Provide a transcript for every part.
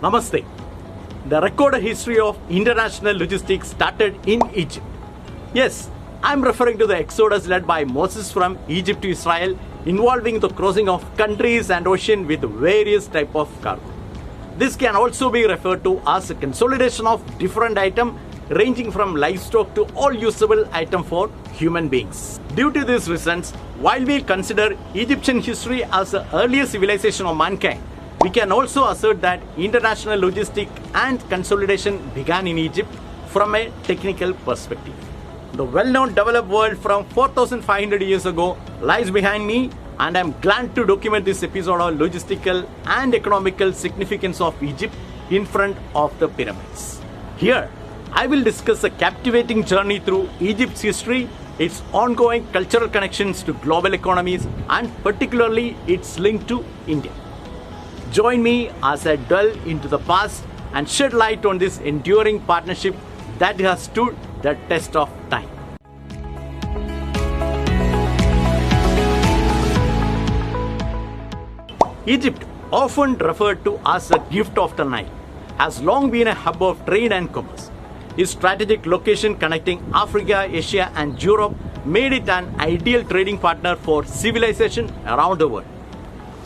Namaste. The recorded history of international logistics started in Egypt. Yes, I'm referring to the exodus led by Moses from Egypt to Israel, involving the crossing of countries and ocean with various types of cargo. This can also be referred to as a consolidation of different items ranging from livestock to all usable items for human beings. Due to these reasons, while we consider Egyptian history as the earliest civilization of mankind, we can also assert that international logistics and consolidation began in Egypt from a technical perspective. The well-known developed world from 4,500 years ago lies behind me, and I'm glad to document this episode of logistical and economical significance of Egypt in front of the pyramids. Here, I will discuss a captivating journey through Egypt's history, its ongoing cultural connections to global economies, and particularly its link to India. Join me as I delve into the past and shed light on this enduring partnership that has stood the test of time. Egypt, often referred to as the gift of the Nile, has long been a hub of trade and commerce. Its strategic location connecting Africa, Asia, and Europe made it an ideal trading partner for civilization around the world.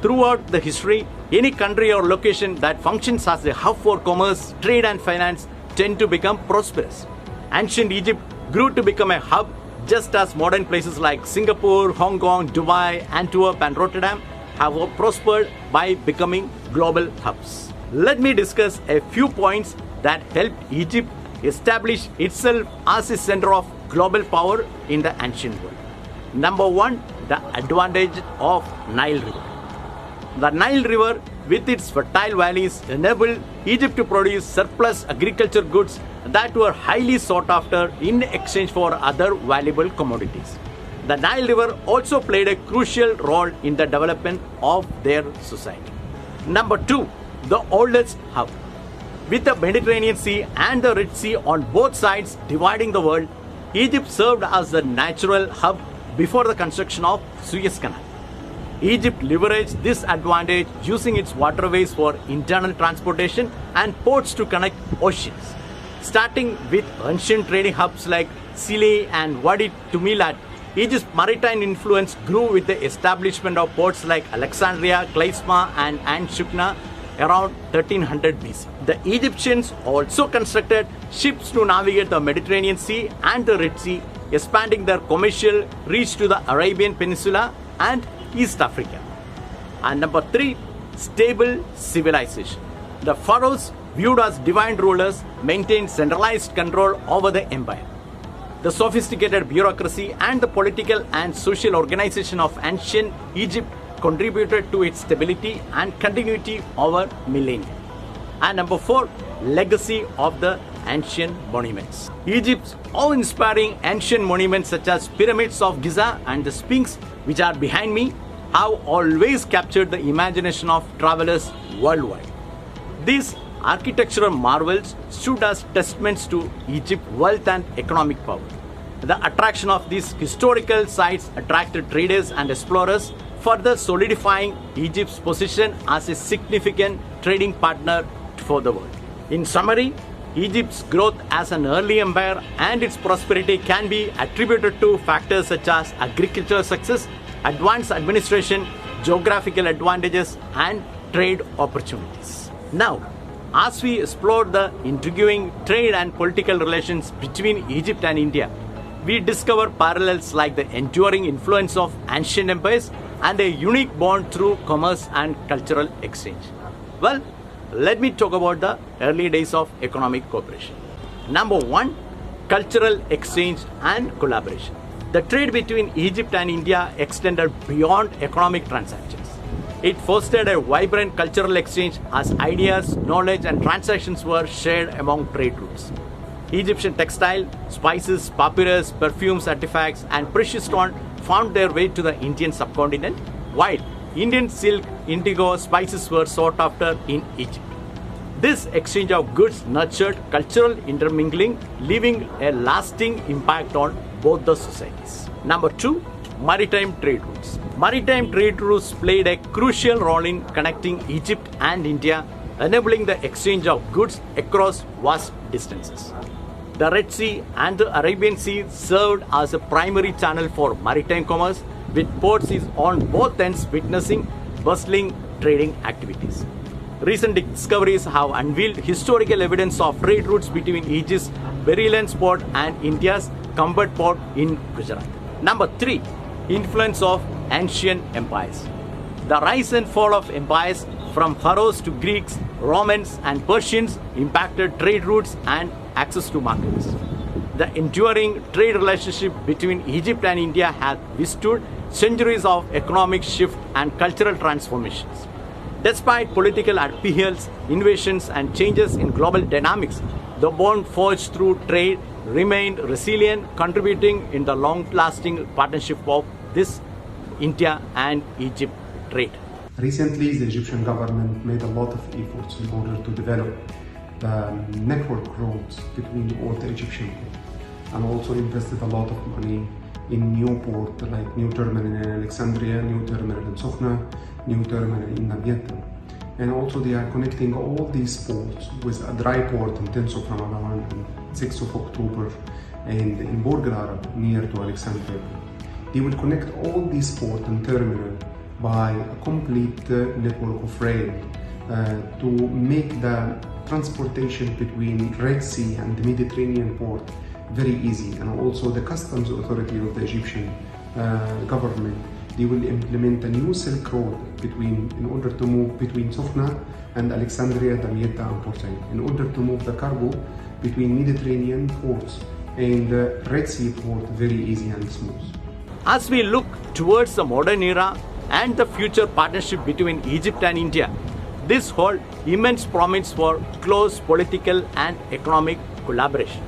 Throughout the history, any country or location that functions as a hub for commerce, trade, and finance tend to become prosperous. Ancient Egypt grew to become a hub just as modern places like Singapore, Hong Kong, Dubai, Antwerp, and Rotterdam have prospered by becoming global hubs. Let me discuss a few points that helped Egypt establish itself as a center of global power in the ancient world. Number one, the advantage of Nile River. The Nile River, with its fertile valleys, enabled Egypt to produce surplus agriculture goods that were highly sought after in exchange for other valuable commodities. The Nile River also played a crucial role in the development of their society. Number two, the oldest hub. With the Mediterranean Sea and the Red Sea on both sides dividing the world, Egypt served as the natural hub before the construction of Suez Canal. Egypt leveraged this advantage using its waterways for internal transportation and ports to connect oceans. Starting with ancient trading hubs like Sile and Wadi Tumilat, Egypt's maritime influence grew with the establishment of ports like Alexandria, Kleisma, and Shukna around 1300 BC. The Egyptians also constructed ships to navigate the Mediterranean Sea and the Red Sea, expanding their commercial reach to the Arabian Peninsula and East Africa. And number three, stable civilization. The pharaohs, viewed as divine rulers, maintained centralized control over the empire. The sophisticated bureaucracy and the political and social organization of ancient Egypt contributed to its stability and continuity over millennia. And number four, legacy of the ancient monuments. Egypt's awe-inspiring ancient monuments such as pyramids of Giza and the Sphinx, which are behind me, have always captured the imagination of travelers worldwide. These architectural marvels stood as testaments to Egypt's wealth and economic power. The attraction of these historical sites attracted traders and explorers, further solidifying Egypt's position as a significant trading partner for the world. In summary, Egypt's growth as an early empire and its prosperity can be attributed to factors such as agricultural success, advanced administration, geographical advantages, and trade opportunities. Now, as we explore the intriguing trade and political relations between Egypt and India, we discover parallels like the enduring influence of ancient empires and a unique bond through commerce and cultural exchange. Well, let me talk about the early days of economic cooperation. Number one, cultural exchange and collaboration. The trade between Egypt and India extended beyond economic transactions. It fostered a vibrant cultural exchange as ideas, knowledge, and transactions were shared among trade routes. Egyptian textile, spices, papyrus, perfumes, artifacts, and precious stone found their way to the Indian subcontinent, while Indian silk, indigo, spices were sought after in Egypt. This exchange of goods nurtured cultural intermingling, leaving a lasting impact on both the societies. Number two, maritime trade routes. Maritime trade routes played a crucial role in connecting Egypt and India, enabling the exchange of goods across vast distances. The Red Sea and the Arabian Sea served as a primary channel for maritime commerce, with ports on both ends witnessing bustling trading activities. Recent discoveries have unveiled historical evidence of trade routes between Egypt's Beryl port and India's Kambad port in Gujarat. Number 3. Influence of ancient empires. The rise and fall of empires from pharaohs to Greeks, Romans and Persians impacted trade routes and access to markets. The enduring trade relationship between Egypt and India has withstood centuries of economic shift and cultural transformations. Despite political upheavals, invasions and changes in global dynamics, the bond forged through trade remained resilient, contributing in the long-lasting partnership of this India and Egypt trade. Recently, the Egyptian government made a lot of efforts in order to develop the network roads between all the Egyptian ports, and also invested a lot of money in new ports like new terminal in Alexandria, new terminal in Sokhna, new terminal in Damietta. And also they are connecting all these ports with a dry port in 10th of Ramadan and 6th of October and in Borg Al Arab near to Alexandria. They will connect all these ports and terminal by a complete network of rail to make the transportation between Red Sea and the Mediterranean port very easy. And also the customs authority of the Egyptian government, they will implement a new Silk Road in order to move between Sokhna and Alexandria, Damietta and Port Said, in order to move the cargo between Mediterranean ports and Red Sea port very easy and smooth. As we look towards the modern era and the future partnership between Egypt and India, this holds immense promise for close political and economic collaboration.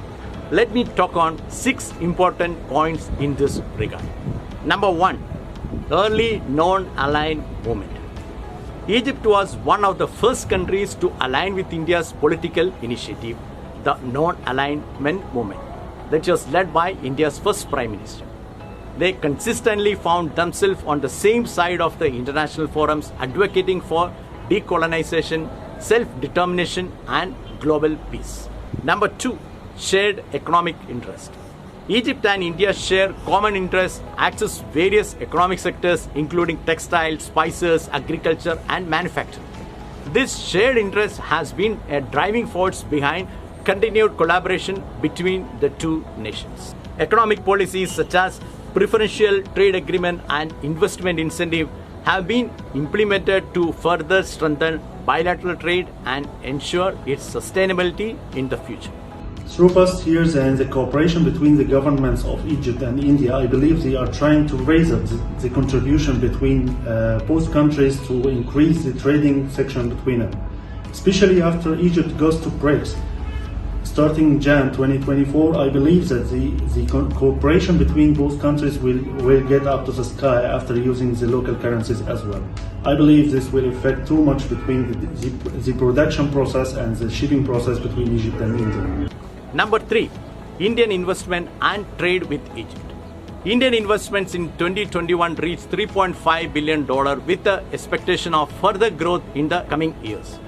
Let me talk on 6 important points in this regard. Number 1. Early non-aligned movement. Egypt was one of the first countries to align with India's political initiative, the non-alignment movement, that was led by India's first Prime Minister. They consistently found themselves on the same side of the international forums, advocating for decolonization, self-determination and global peace. Number 2. Shared economic interest. Egypt and India share common interests, access various economic sectors including textiles, spices, agriculture and manufacturing. This shared interest has been a driving force behind continued collaboration between the two nations. Economic policies such as preferential trade agreement and investment incentive have been implemented to further strengthen bilateral trade and ensure its sustainability in the future. Through past years and the cooperation between the governments of Egypt and India, I believe they are trying to raise up the contribution between both countries to increase the trading section between them, especially after Egypt goes to BRICS. Starting Jan 2024, I believe that the cooperation between both countries will get up to the sky after using the local currencies as well. I believe this will affect too much between the production process and the shipping process between Egypt and India. Number 3. Indian investment and trade with Egypt. Indian investments in 2021 reached $3.5 billion with the expectation of further growth in the coming years.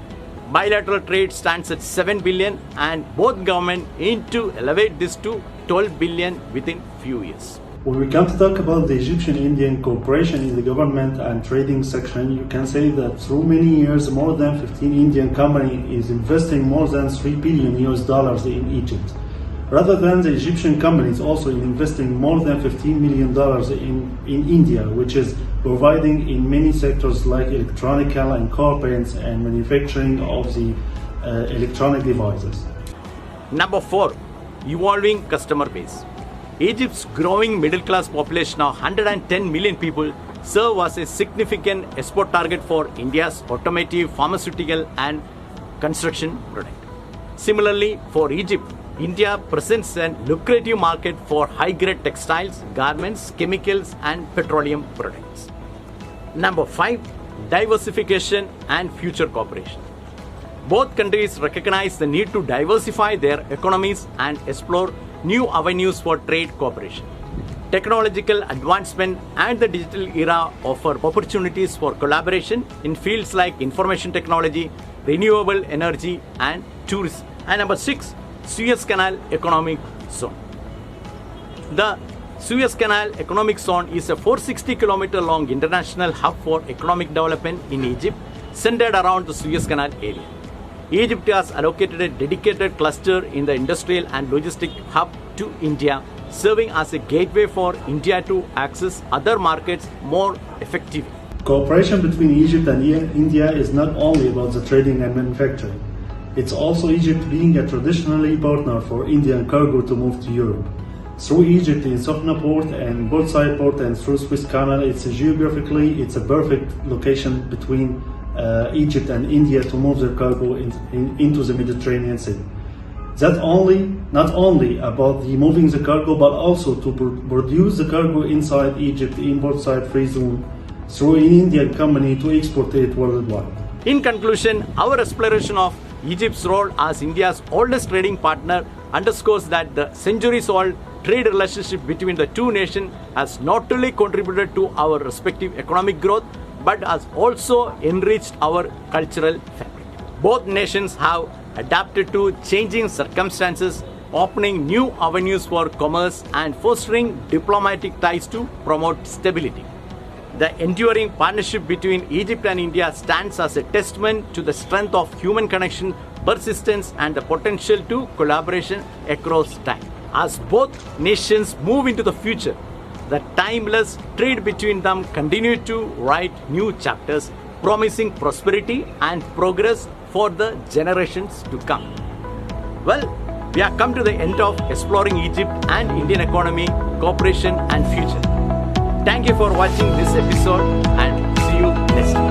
Bilateral trade stands at $7 billion and both governments aim to elevate this to $12 billion within few years. When we come to talk about the Egyptian-Indian cooperation in the government and trading section, you can say that through many years, more than 15 Indian companies is investing more than $3 billion in Egypt. Rather than the Egyptian companies also investing more than $15 million in India, which is providing in many sectors like electronical and car paints and manufacturing of the electronic devices. Number 4. Evolving customer base. Egypt's growing middle-class population of 110 million people serve as a significant export target for India's automotive, pharmaceutical and construction products. Similarly, for Egypt, India presents a lucrative market for high-grade textiles, garments, chemicals and petroleum products. Number 5. Diversification and future cooperation. Both countries recognize the need to diversify their economies and explore new avenues for trade cooperation. Technological advancement and the digital era offer opportunities for collaboration in fields like information technology, renewable energy and tourism. And number 6, Suez Canal Economic Zone. The Suez Canal Economic Zone is a 460-kilometer long international hub for economic development in Egypt, centered around the Suez Canal area. Egypt has allocated a dedicated cluster in the industrial and logistic hub to India, serving as a gateway for India to access other markets more effectively. Cooperation between Egypt and India is not only about the trading and manufacturing. It's also Egypt being a traditionally partner for Indian cargo to move to Europe. Through Egypt in Sokhna port and Port Said port and through Suez Canal, it's a perfect location between Egypt and India to move their cargo into the Mediterranean Sea. Not only about moving the cargo, but also to produce the cargo inside Egypt in Port Said free zone through an Indian company to export it worldwide. In conclusion, our exploration of Egypt's role as India's oldest trading partner underscores that the centuries-old trade relationship between the two nations has not only contributed to our respective economic growth, but has also enriched our cultural fabric. Both nations have adapted to changing circumstances, opening new avenues for commerce and fostering diplomatic ties to promote stability. The enduring partnership between Egypt and India stands as a testament to the strength of human connection, persistence, and the potential to collaboration across time. As both nations move into the future, the timeless trade between them continue to write new chapters, promising prosperity and progress for the generations to come. Well, we have come to the end of exploring Egypt and Indian economy, cooperation and future. Thank you for watching this episode and see you next time.